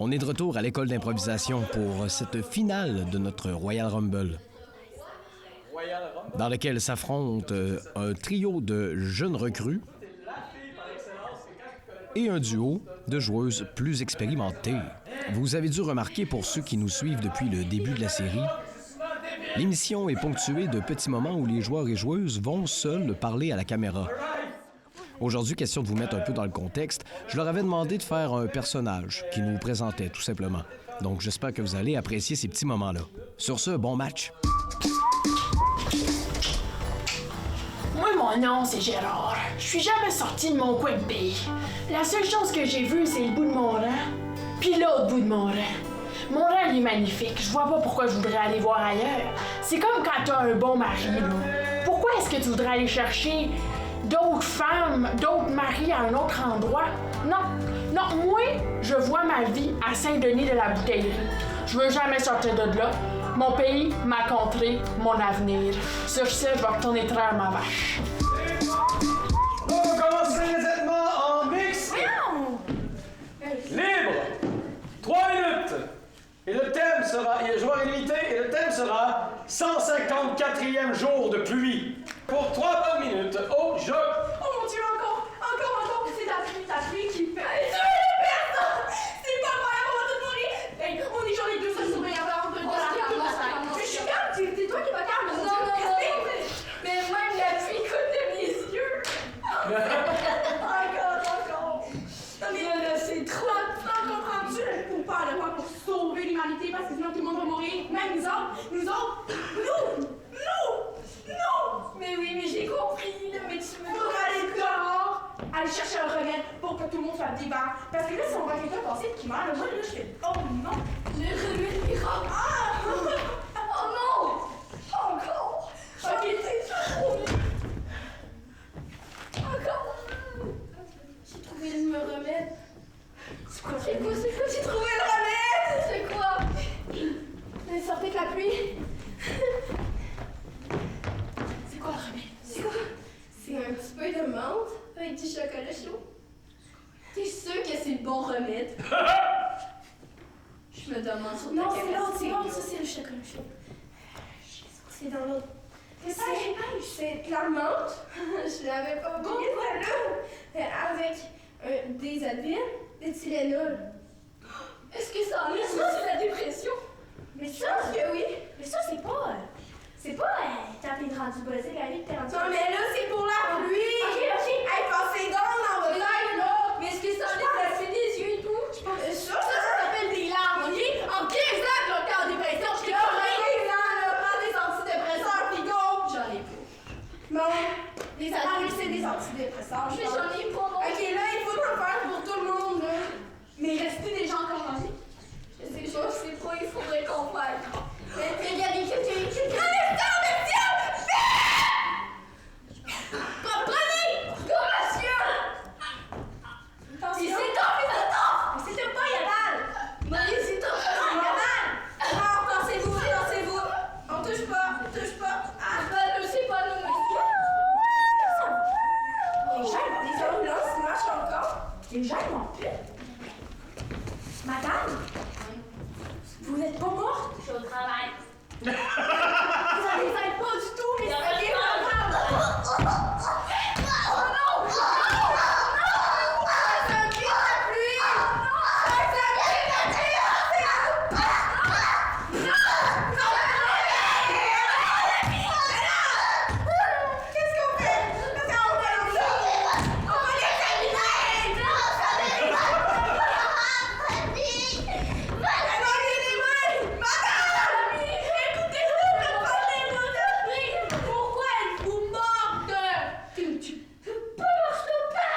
On est de retour à l'école d'improvisation pour cette finale de notre Royal Rumble, dans lequel s'affrontent un trio de jeunes recrues et un duo de joueuses plus expérimentées. Vous avez dû remarquer, pour ceux qui nous suivent depuis le début de la série, l'émission est ponctuée de petits moments où les joueurs et joueuses vont seuls parler à la caméra. Aujourd'hui, question de vous mettre un peu dans le contexte, je leur avais demandé de faire un personnage qui nous présentait, tout simplement. Donc, j'espère que vous allez apprécier ces petits moments-là. Sur ce, bon match! Moi, mon nom, c'est Gérard. Je suis jamais sorti de mon coin de pays. La seule chose que j'ai vue, c'est le bout de mon rang, puis l'autre bout de mon rang. Mon rang, il est magnifique. Je vois pas pourquoi je voudrais aller voir ailleurs. C'est comme quand t'as un bon mari, là. Pourquoi est-ce que tu voudrais aller chercher d'autres femmes, d'autres maris à un autre endroit? Non, moi, je vois ma vie à Saint-Denis de la Bouteillerie. Je veux jamais sortir de là. Mon pays, ma contrée, mon avenir. Sur ce, je vais retourner traire ma vache. On commence immédiatement en mix. Libre. 3 minutes. Et le thème sera, il y a joueur illimité, et le thème sera 154e jour de pluie. Pour 3 bonnes minutes. Au jeu. Oh mon Dieu, encore, c'est ta pluie qui fait... C'est pas vrai, on va tout mourir! Hey, on est genre les deux seuls surveillants de la... Je suis calme, c'est toi qui vas calme, mon Dieu! Mais même la pluie coûte de mes yeux! Encore! Non mais là, c'est trop! Comprends-tu? Faut pas le voir pour sauver l'humanité, parce que sinon tout le monde va mourir, même nous autres! Mais oui, mais j'ai compris, là, mais tu me... Faut aller dehors, aller chercher un remède pour que tout le monde soit vivant. Parce que là, si on voit quelqu'un passer qui meurt, moi, là, je fais... Oh non! Le remède miracle! Ah! Oh non! Encore! Ok, c'est trop bien! Encore! J'ai trouvé le remède. C'est quoi? J'ai trouvé le remède! C'est quoi? Elle sortait avec la pluie. C'est quoi le remède? C'est quoi? C'est un petit peu de menthe avec du chocolat chaud. T'es sûr que c'est le bon remède? Je me demande sur Non, ta c'est capacité. l'autre, ça c'est le chocolat chaud. C'est dans l'autre. C'est de la menthe. Je l'avais pas oublié celle-là. Avec des Advil, des Tylenol. Est-ce que ça en est sur la dépression? Mais ça, Je pense que oui. mais ça c'est pas... quand t'es rendu buzzé, la vie, t'es rendu... Non, mais là, c'est pour la pluie. Ok. Hey, passez donc dans votre tête, là. Mais est-ce que ça en est ça fait des yeux et tout? Ça s'appelle des larmes, ok? En 15 ans, là, t'es en dépression, je t'ai pas 15 ans, là, prends des antidépresseurs, pis go! J'en ai pas. Bon, les adultes, c'est des antidépresseurs, Mais j'en ai pas, non. Ok, là, il faut en faire pour tout le monde, là. Mais restez des gens encore en vie. Je sais pas, il faudrait qu'on fasse. Mais regardez, quelqu'un... Un instant, monsieur! Prenez! Go, monsieur! Attention. C'est top! Mais c'était pas Yamal! Marie, c'est top! Yamal! Non, dansez-vous! On touche pas! Ah, ben, je sais pas, nous, les ambulances marchent encore. Les gens ils m'ont pu. Madame, vous n'êtes pas morte? Je suis au travail. Vous n'allez pas du tout, mais c'est ok, madame. Oh non! Ça pique la pluie! Ça pique la pluie! Qu'est-ce qu'on fait? On va l'examiner! Madame! Écoutez-nous! Pourquoi êtes-vous morte? Tu peux pas marcher pas,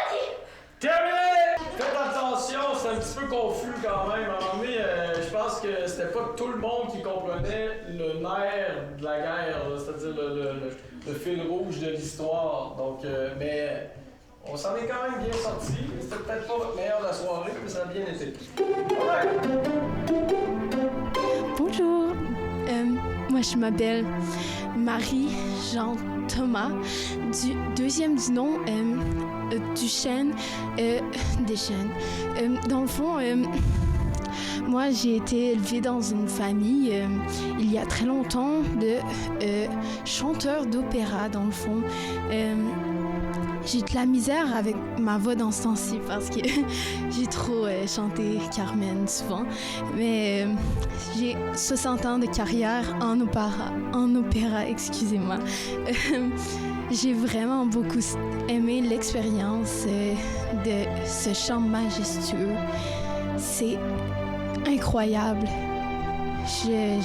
Terminé! Faites attention, c'est un petit peu confus quand même. À un moment donné, je pense que c'était pas tout le monde qui comprenait le nerf de la guerre, là, c'est-à-dire le fil rouge de l'histoire. Donc, mais on s'en est quand même bien sorti. C'était peut-être pas votre meilleur de la soirée, mais ça a bien été. Alright. Bonjour, moi je m'appelle Marie-Jean Thomas, du deuxième du nom Duchesne Deschênes. Dans le fond, Moi, j'ai été élevée dans une famille, il y a très longtemps, de chanteurs d'opéra, dans le fond. J'ai de la misère avec ma voix dans ce temps-ci parce que j'ai trop chanté Carmen souvent. Mais j'ai 60 ans de carrière en opéra, excusez-moi. J'ai vraiment beaucoup aimé l'expérience de ce chant majestueux. C'est incroyable. J'ai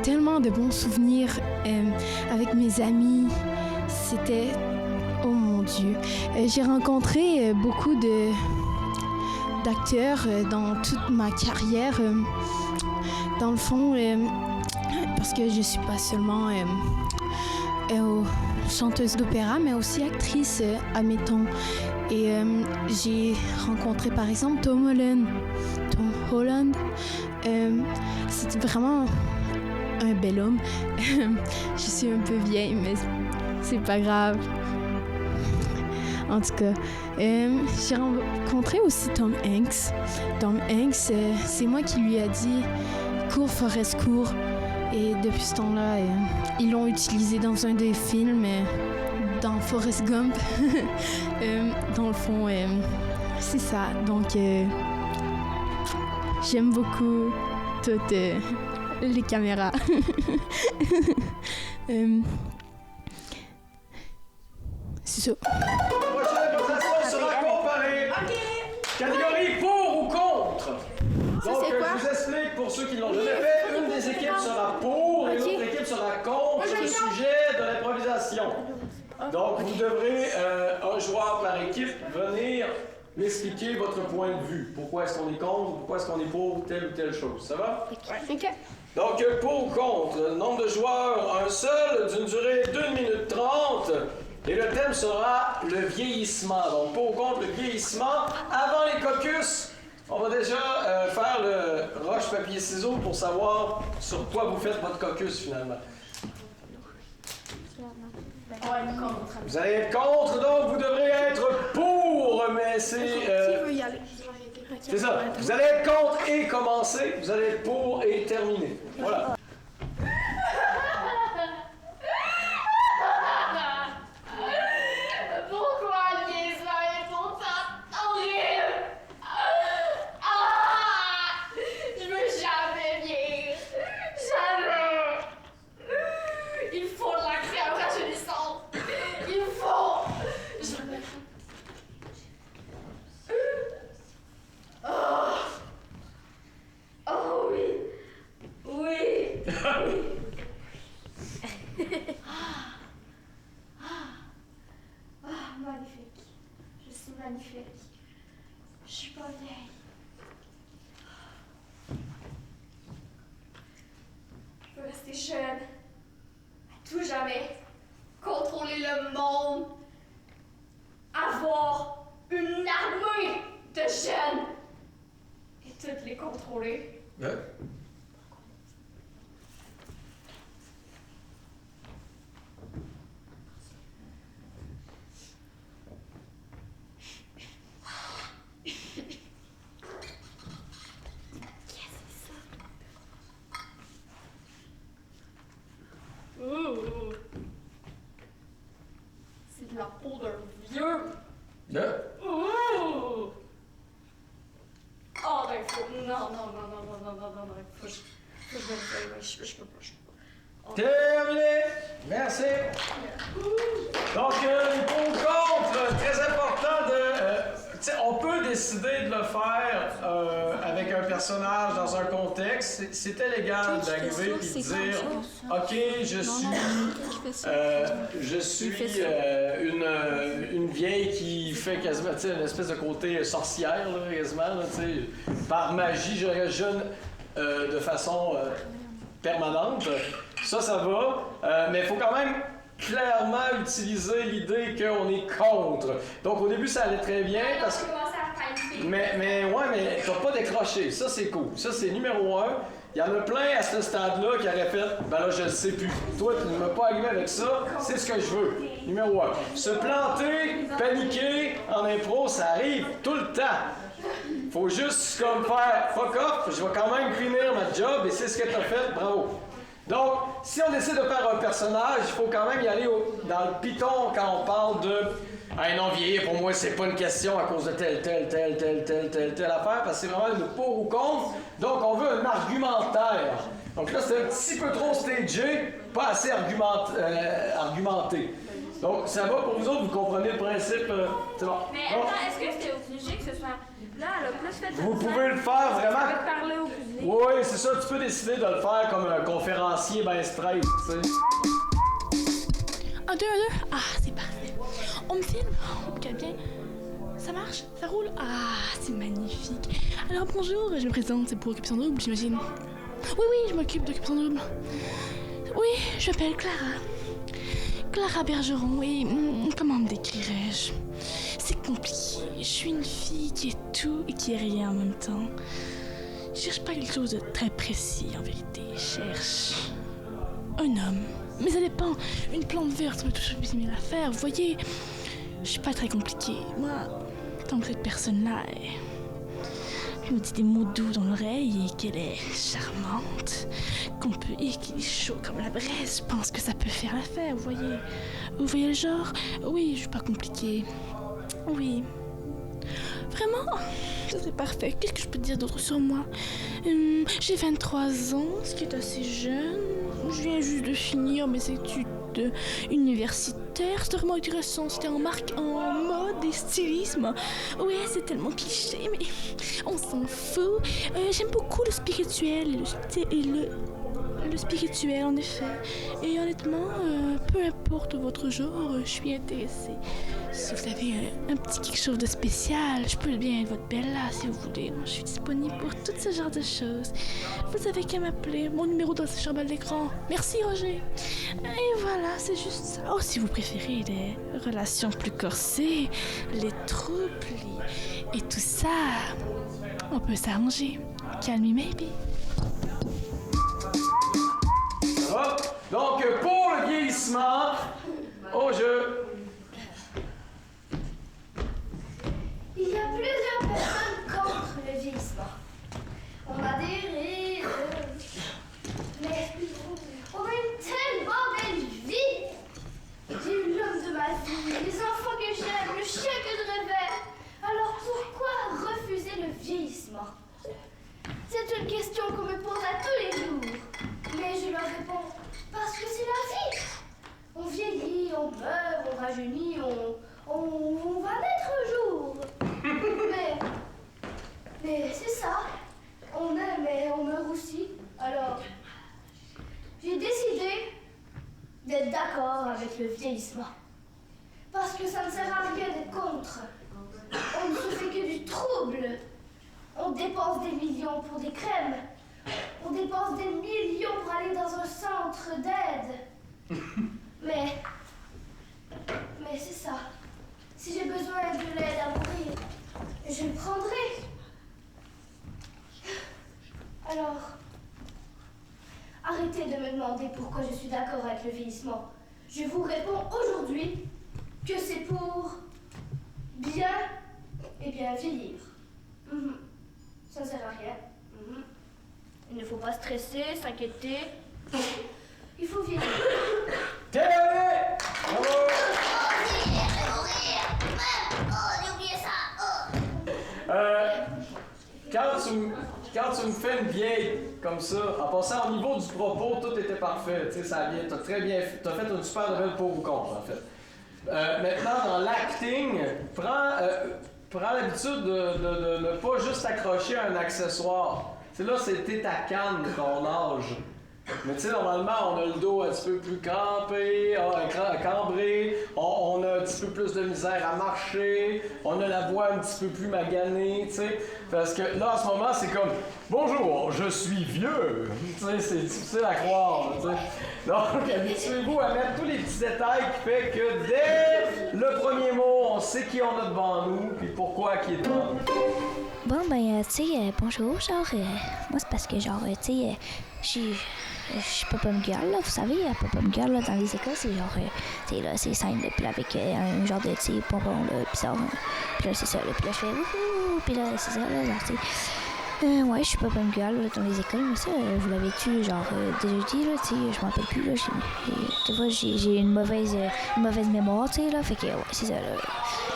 tellement de bons souvenirs avec mes amis. C'était... Oh mon Dieu. J'ai rencontré beaucoup d'acteurs dans toute ma carrière. Dans le fond, parce que je suis pas seulement chanteuse d'opéra, mais aussi actrice, admettons. Et j'ai rencontré par exemple Tom Holland. C'est vraiment un bel homme. Je suis un peu vieille, mais c'est pas grave. En tout cas, j'ai rencontré aussi Tom Hanks. Tom Hanks, c'est moi qui lui ai dit « Cours, Forrest, cours ». Et depuis ce temps-là, ils l'ont utilisé dans un des films, dans Forrest Gump. Dans le fond, c'est ça. Donc, j'aime beaucoup toutes les caméras. C'est ça. Prochaine présentation sera comparée. Catégorie pour ou contre. Donc, je vous explique pour ceux qui ne l'ont jamais fait. Une des équipes sera pour et l'autre équipe sera contre le sujet de l'improvisation. Donc, vous devrez, un joueur par équipe, venir m'expliquer votre point de vue. Pourquoi est-ce qu'on est contre, pourquoi est-ce qu'on est pour telle ou telle chose. Ça va? OK. Donc, pour ou contre, nombre de joueurs, un seul, d'une durée d'1 minute 30. Et le thème sera le vieillissement. Donc, pour ou contre le vieillissement. Avant les caucus, on va déjà faire le roche-papier-ciseaux pour savoir sur quoi vous faites votre caucus, finalement. Vous allez être contre, donc vous devrez être pour, mais c'est... Qui veut y aller? C'est ça. Vous allez être contre et commencer. Vous allez être pour et terminer. Voilà. Magnifique. Je suis magnifique. Je suis pas vieille. Je veux rester jeune. À tout jamais. Contrôler le monde. Avoir une armée de jeunes. Et toutes les contrôler. Ouais. C'est de la peau d'un vieux. Yeah. Oh, ben faut... Non, faut que je me réveille. Je peux pas. Terminé. Merci. Donc, pour ou contre, très important de... on peut décider de le faire avec un personnage dans un contexte. C'était légal d'arriver et de dire « OK, je suis une vieille qui fait quasiment une espèce de côté sorcière, là, quasiment. Là, par magie, je reste jeune de façon permanente. » Ça va, mais il faut quand même clairement utiliser l'idée qu'on est contre. Donc au début, ça allait très bien parce que... Mais t'as pas décroché. Ça, c'est cool. Ça, c'est numéro 1. Il y en a plein à ce stade-là qui auraient fait « Ben là, je le sais plus. Toi, tu ne m'as pas arrivé avec ça. C'est ce que je veux. » Numéro 1. Se planter, paniquer en impro, ça arrive tout le temps. faut juste comme faire fuck off, je vais quand même finir ma job et c'est ce que t'as fait, bravo. Donc, si on décide de faire un personnage, il faut quand même y aller dans le piton quand on parle de « Hey non, vieillir, pour moi, c'est pas une question à cause de telle affaire, parce que c'est vraiment le pour ou contre. Donc, on veut un argumentaire. Donc là, c'est un petit peu trop stagé, pas assez argumenté. Donc, ça va pour vous autres, vous comprenez le principe, c'est bon. Mais attends, est-ce que c'est obligé que ce soit... Là, elle a plus fait de Vous pouvez le faire vraiment... Tu peux parler au public. Oui, c'est ça, tu peux décider de le faire comme un conférencier ben straight, tu sais. 1, 2, 1, 2. Ah, c'est parfait. On me filme? Ok, bien. Ça marche? Ça roule? Ah, c'est magnifique. Alors bonjour, je me présente, c'est pour Occupation Double, j'imagine. Oui, je m'occupe d'Occupation Double. Oui, je m'appelle Clara. Clara Bergeron, et comment me décrirais-je? C'est compliqué. Je suis une fille qui est tout et qui est rien en même temps. Je cherche pas quelque chose de très précis, en vérité. Je cherche un homme. Mais ça dépend. Une plante verte peut toujours bien l'affaire. Vous voyez, je suis pas très compliquée. Moi, tant que cette personne-là me dit des mots doux dans l'oreille et qu'elle est charmante, et qu'il est chaud comme la braise, je pense que ça peut faire l'affaire, vous voyez. Vous voyez le genre? Oui, je suis pas compliquée. Oui. Vraiment? Ça serait parfait. Qu'est-ce que je peux dire d'autre sur moi? J'ai 23 ans, ce qui est assez jeune. Je viens juste de finir mes études universitaires. C'était vraiment intéressant. C'était en mode et stylisme. Oui, c'est tellement cliché, mais on s'en fout. J'aime beaucoup le spirituel et le spirituel, en effet. Et honnêtement, peu importe votre genre, je suis intéressée. Si vous avez un petit quelque chose de spécial, je peux bien être votre Bella, si vous voulez. Je suis disponible pour tout ce genre de choses. Vous avez qu'à m'appeler. Mon numéro doit s'afficher en bas de l'écran. Merci, Roger. Et voilà, c'est juste ça. Oh, si vous préférez les relations plus corsées, les troubles et tout ça, on peut s'arranger. Call me maybe. Donc, pour le vieillissement, au jeu. Il y a plusieurs personnes contre le vieillissement. On a des rires, mais on a une tellement belle vie. J'ai eu l'homme de ma vie, les enfants que j'aime, le chien que je rêvais. Alors pourquoi refuser le vieillissement? C'est une question qu'on me pose à tous les jours. Mais je leur réponds, parce que c'est la vie. On vieillit, on meurt, on rajeunit, on va naître un jour. Mais c'est ça. On aime et on meurt aussi. Alors, j'ai décidé d'être d'accord avec le vieillissement. Parce que ça ne sert à rien d'être contre. On ne se fait que du trouble. On dépense des millions pour des crèmes. On dépense des millions pour aller dans un centre d'aide. Mais c'est ça. Si j'ai besoin de l'aide à mourir, je le prendrai. Alors, arrêtez de me demander pourquoi je suis d'accord avec le vieillissement. Je vous réponds aujourd'hui que c'est pour bien et bien vieillir. Ça ne sert à rien. Il ne faut pas stresser, s'inquiéter. Il faut vieillir. Terminé! Bravo! J'ai oublié ça. Quand tu me fais une vieille comme ça, en passant au niveau du propos, tout était parfait. Tu sais, ça vient, t'as très bien fait. T'as fait une super nouvelle pour ou contre, en fait. Maintenant, dans l'acting, prends l'habitude de ne pas juste accrocher à un accessoire. Tu sais, là, c'était ta canne de ton âge. Mais tu sais, normalement, on a le dos un petit peu plus cambré, on a un petit peu plus de misère à marcher, on a la voix un petit peu plus maganée, tu sais. Parce que là, en ce moment, c'est comme « Bonjour, je suis vieux ». Tu sais, c'est difficile à croire, tu sais. Donc, habituez-vous à mettre tous les petits détails qui fait que dès le premier mot, on sait qui on a devant nous, puis pourquoi qui est devant nous. Bon, ben, tu sais, bonjour, genre, moi, c'est parce que, genre, tu sais, je suis pop-up girl, là, vous savez, pop-up girl, là, dans les écoles, c'est genre, tu sais, là, c'est simple, là, puis là, avec un genre de, tu sais, pompon, là, bizarre, puis là, c'est ça, là, puis là, je fais wouhou, puis là, c'est ça, là, genre, tu sais. Ouais, je suis pop-up girl, là, dans les écoles, mais ça, vous l'avez-tu, genre, déjà dit, là, tu sais, je m'en rappelle plus, là, des fois, j'ai une mauvaise mémoire, tu sais, là, fait que, ouais, c'est ça, là.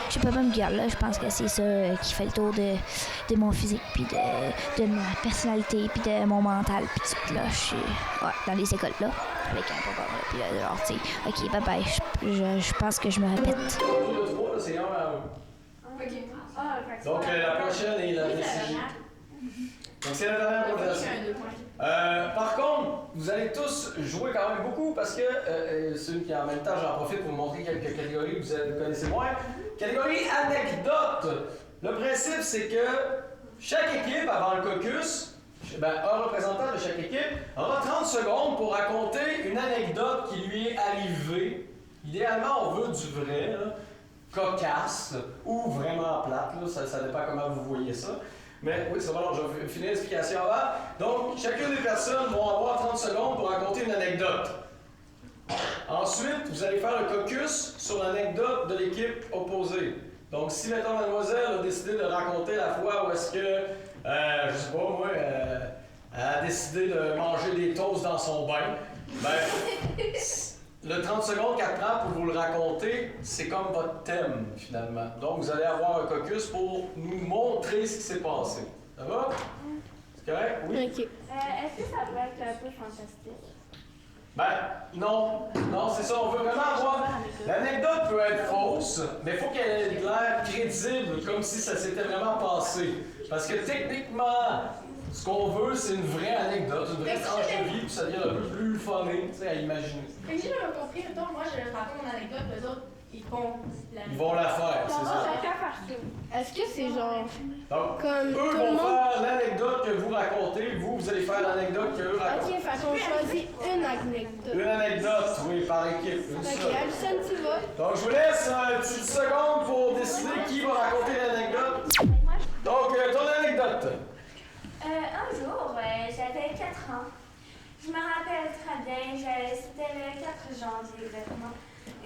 Je suis pop-up girl, là, je pense que c'est ça qui fait le tour de mon physique, puis de ma personnalité, puis de mon mental, puis tout, là, je suis, ouais, dans les écoles, là, avec un pop-up, là, puis là, genre, tu sais, ok, bye-bye, je pense que je me répète. Autour de 3, là, c'est 1 à 1. Ok. Donc, la prochaine est la DCJ. Donc, c'est la dernière progression. Par contre, vous allez tous jouer quand même beaucoup parce que, celui qui en même temps, j'en profite pour vous montrer quelques catégories que vous connaissez moins. Catégorie anecdote. Le principe, c'est que chaque équipe, avant le caucus, un représentant de chaque équipe, aura 30 secondes pour raconter une anecdote qui lui est arrivée. Idéalement, on veut du vrai, là, cocasse ou vraiment plate. Là, ça dépend comment vous voyez ça. Mais oui, c'est bon, je vais finir l'explication avant. Donc, chacune des personnes vont avoir 30 secondes pour raconter une anecdote. Ensuite, vous allez faire le caucus sur l'anecdote de l'équipe opposée. Donc, si, mettons, mademoiselle a décidé de raconter la fois où est-ce que, je sais pas, moi, elle a décidé de manger des toasts dans son bain, ben, le 30 secondes qu'elle prend pour vous le raconter, c'est comme votre thème, finalement. Donc, vous allez avoir un caucus pour nous montrer ce qui s'est passé. Ça va? C'est correct? Oui? Ok. Est-ce que ça doit être un peu fantastique? Ben, non. Non, c'est ça. On veut vraiment avoir... L'anecdote peut être fausse, mais il faut qu'elle ait l'air crédible, comme si ça s'était vraiment passé. Parce que techniquement, ce qu'on veut, c'est une vraie anecdote, une vraie tranche de vie, puis ça devient un peu plus funny, tu sais, à imaginer. Fait que j'ai jamais compris, mettons, moi je raconte mon anecdote, eux autres, ils font Ils vont la faire, c'est ça. Est-ce que c'est genre Donc, comme eux tout le vont monde? faire l'anecdote que vous racontez, vous allez faire l'anecdote qu'eux racontent. Ok, fait qu'on choisit une anecdote. Une anecdote, oui, par équipe, une Ok, seule. Alison, tu vas. Donc, je vous laisse une petite seconde pour décider qui va raconter l'anecdote. Donc, ton anecdote. Un jour, j'avais 4 ans. Je me rappelle très bien, c'était le 4 janvier exactement.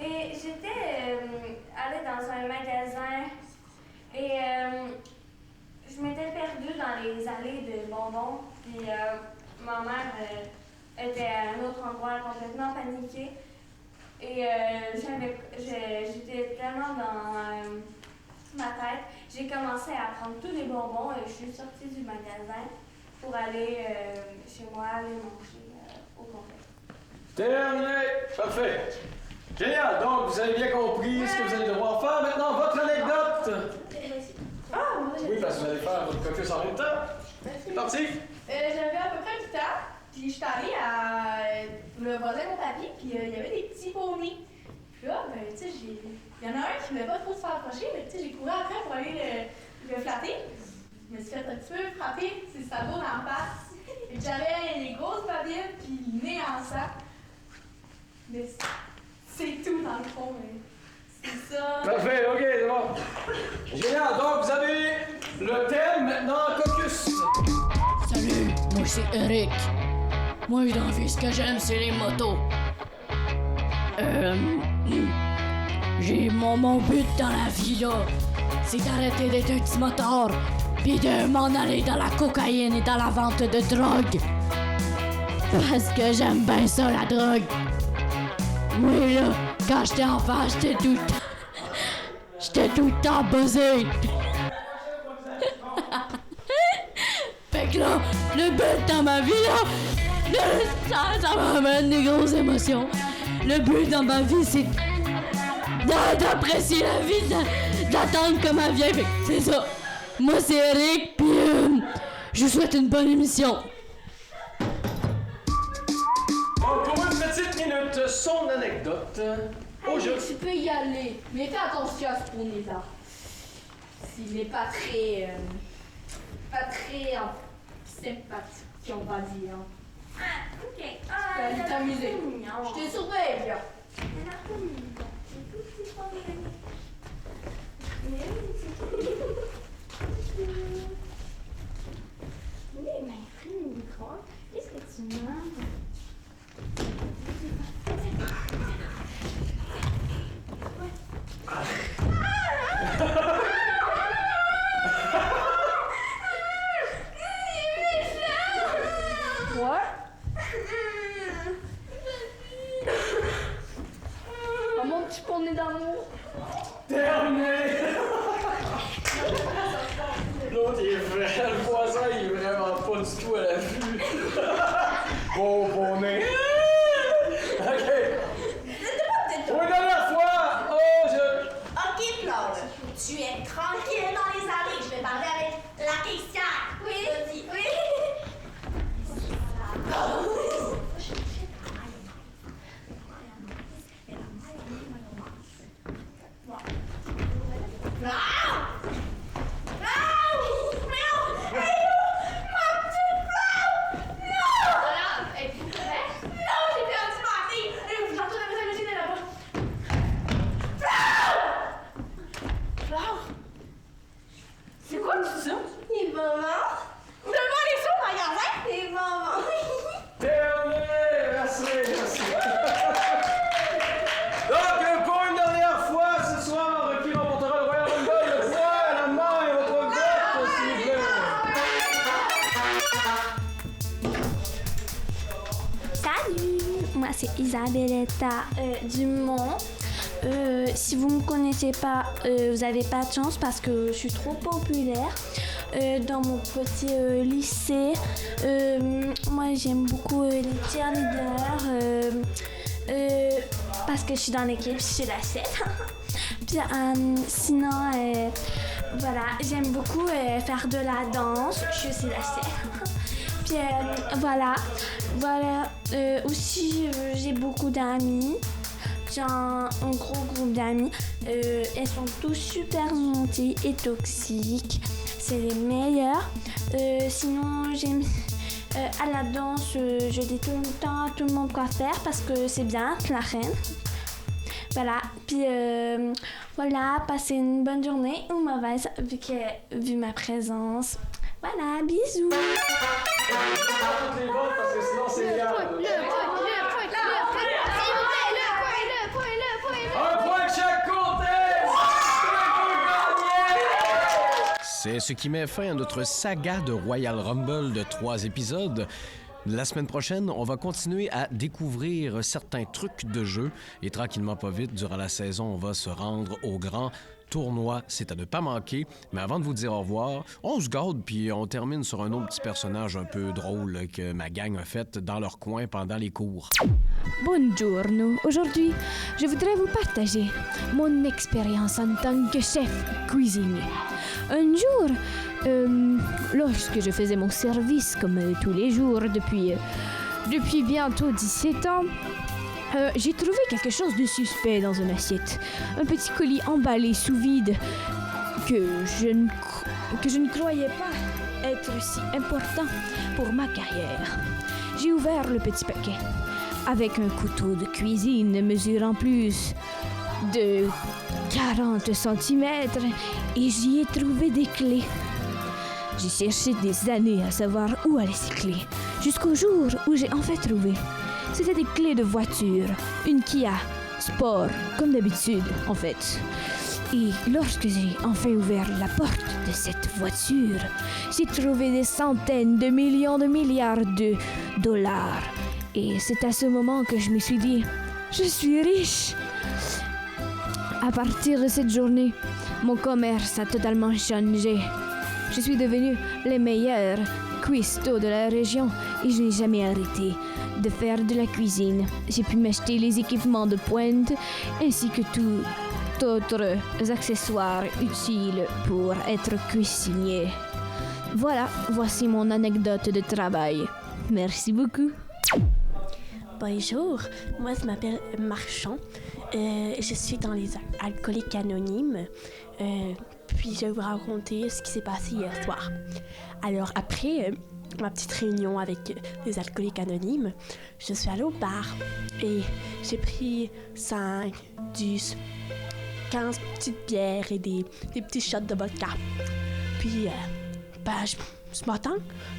Et j'étais allée dans un magasin et je m'étais perdue dans les allées de bonbons. Puis ma mère était à un autre endroit complètement paniquée. Et j'étais tellement dans ma tête, j'ai commencé à prendre tous les bonbons et je suis sortie du magasin pour aller chez moi, aller manger au complet. Terminé. Parfait. Génial. Donc, vous avez bien compris ce que vous allez devoir faire. Maintenant, votre anecdote. Ah, moi j'ai Oui, parce que vous allez faire votre caucus en même temps. C'est parti. J'avais à peu près 8 ans, puis j'étais allée à le voisin de mon papy, puis il y avait des petits poneys. Puis là, ben, tu sais, il y en a un qui voulait pas trop se faire approcher, mais tu sais, j'ai couru après pour aller le flatter. Je me suis fait un petit peu frapper ses sabots dans la face. Et j'avais les grosses babines, puis le nez en sang. Mais c'est tout dans le fond, mais c'est ça. Parfait, ok, c'est bon. Génial. Donc, vous avez le thème maintenant, caucus. Salut, moi c'est Eric. Moi dans la vie, ce que j'aime, c'est les motos. Mon but dans la vie, là, c'est d'arrêter d'être un petit motard, puis de m'en aller dans la cocaïne et dans la vente de drogue. Parce que j'aime bien ça, la drogue. Oui, là, quand j'étais enfant, j'étais tout le temps buzzé. Fait que là, le but dans ma vie, là, ça m'amène des grosses émotions. Le but dans ma vie, c'est d'apprécier la vie, d'attendre comme elle vient. Fait que c'est ça. Moi, c'est Eric, puis je vous souhaite une bonne émission. Donc, pour une petite minute, son anecdote. Tu peux y aller, mais fais attention à ce poney-là. S'il n'est pas très sympathique, on va dire. Ah, ok. Tu peux aller t'amuser. Je te surveille, là. du tout à la vue. Beau bonnet. OK. Pour une dernière fois, Ok, Claude. Tu es tranquille dans les allées. Je vais parler avec la caissière. Oui. Oui. C'est quoi tout ça? Les bonbons. Donne-moi les sous au magasin. Les bonbons. terminé! Merci. Donc, pour une dernière fois, ce soir, qui remportera le Royal Rumble, le poids à la main et votre vote, s'il vous plaît. Salut! Moi, c'est Isabelletta Dumont. Si vous me connaissez pas, vous avez pas de chance parce que je suis trop populaire. Dans mon petit lycée, moi, j'aime beaucoup les cheerleaders parce que je suis dans l'équipe, je suis la chef. Puis sinon, voilà, j'aime beaucoup faire de la danse, je suis aussi la chef. Puis voilà. Aussi, j'ai beaucoup d'amis. J'ai un gros groupe d'amis. Elles sont tous super gentilles et toxiques. C'est les meilleurs. Sinon, j'aime à la danse, je dis tout le temps à tout le monde quoi faire parce que c'est bien, la reine. Voilà. Puis voilà, passez une bonne journée ou mauvaise vu ma présence. Voilà, bisous. Toutes les votes parce que sinon c'est liable. Un point de chaque côté! C'est ce qui met fin à notre saga de Royal Rumble de 3 épisodes. La semaine prochaine, on va continuer à découvrir certains trucs de jeu et tranquillement pas vite, durant la saison, on va se rendre au grand tournoi. C'est à ne pas manquer. Mais avant de vous dire au revoir, on se garde puis on termine sur un autre petit personnage un peu drôle que ma gang a fait dans leur coin pendant les cours. Buongiorno. Aujourd'hui, je voudrais vous partager mon expérience en tant que chef cuisinier. Un jour, lorsque je faisais mon service comme tous les jours depuis bientôt 17 ans, j'ai trouvé quelque chose de suspect dans une assiette. Un petit colis emballé sous vide que je ne croyais pas être si important pour ma carrière. J'ai ouvert le petit paquet avec un couteau de cuisine mesurant plus de 40 cm et j'y ai trouvé des clés. J'ai cherché des années à savoir où allaient ces clés, jusqu'au jour où j'ai enfin trouvé. C'était des clés de voiture, une Kia Sport, comme d'habitude en fait. Et lorsque j'ai enfin ouvert la porte de cette voiture, j'ai trouvé des centaines de millions de milliards de dollars. Et c'est à ce moment que je me suis dit, je suis riche. À partir de cette journée, mon commerce a totalement changé. Je suis devenu le meilleur cuistot de la région et je n'ai jamais arrêté de faire de la cuisine. J'ai pu m'acheter les équipements de pointe ainsi que tout autres accessoires utiles pour être cuisinier. Voilà, voici mon anecdote de travail. Merci beaucoup. Bonjour, moi je m'appelle Marchand. Je suis dans les Alcooliques Anonymes. Puis je vais vous raconter ce qui s'est passé hier soir. Alors après ma petite réunion avec les Alcooliques Anonymes, je suis allée au bar et j'ai pris 5, 10, 15 petites bières et des petits shots de vodka. Puis ce matin,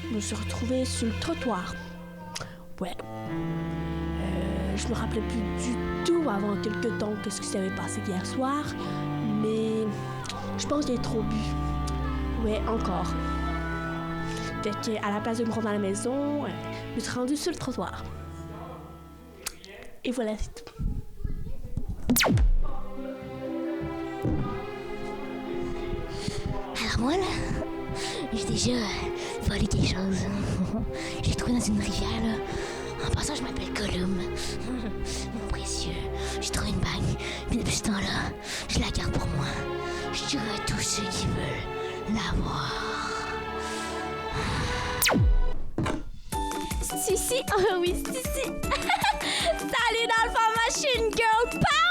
je me suis retrouvée sur le trottoir. Ouais. Je me rappelais plus du tout avant quelques temps que ce qui s'avait passé hier soir, mais je pense que j'ai trop bu. Ouais, encore. Fait qu'à la place de me rendre à la maison, je me suis rendue sur le trottoir. Et voilà, c'est tout. Alors voilà, J'ai déjà volé quelque chose. J'ai trouvé dans une rivière, là. En passant, je m'appelle Gollum. Mon précieux. J'ai trouvé une bague. Puis depuis ce temps-là, je la garde pour moi. Je dirai à tous ceux qui veulent l'avoir. C'est ici? Oh oui, c'est ici. Salut dans le fond, Machine Girl!